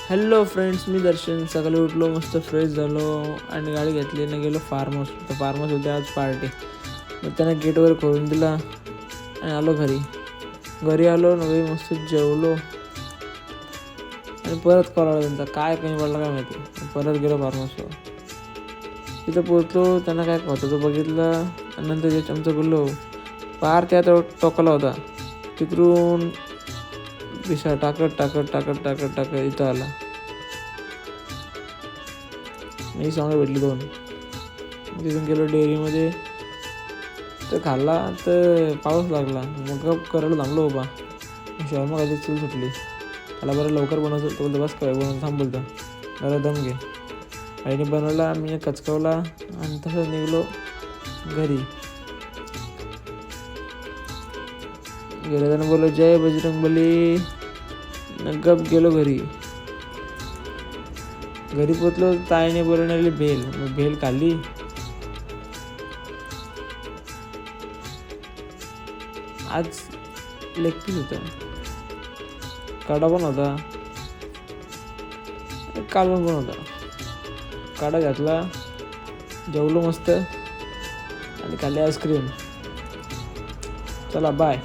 Hello friends, मी दर्शन. सकाळी उठलो, मस्त फ्रेश झालो आणि गाडी घेतली आणि गेलो फार्म हाऊस. तर फार्म हाऊस होते आज पार्टी. मग त्याने गेटवर खोलून दिला आणि आलो घरी आलो नवी मस्त जेवलो आणि परत कॉल आला त्यांचा. काय कमी पडला काय माहिती. परत गेलो फार्म हाऊसवर. तिथं पोचलो, त्यांना काय होतं तो बघितलं आणि नंतर जे चमचा बोललो पार त्या टोकाला होता. तिकडून पिशा टाकत इथं आला. मी सांगा भेटली 2. तिथून गेलो डेअरीमध्ये तर खाल्ला तर पाऊस लागला. मग गप करायला थांबलो बाबा. शॉर्मा खायची चूल सुटली. त्याला बरं लवकर बनवतो तो बोलतो बस काय बनवून थांब बोलतो जरा दम घे. आईने बनवला, मी कचकवला आणि तसंच निघलो घरी. गेले त्यानं बोललो जय बजरंगबली. गप गेलो घरी पोचलो. ताईने बनवलेली भेल, मग भेल खाल्ली. आज लेग पीस होता, काढा पण होता, कालवण पण होता. काढा घातला, जेवलो मस्त आणि खाल्ली आईस्क्रीम. चला बाय.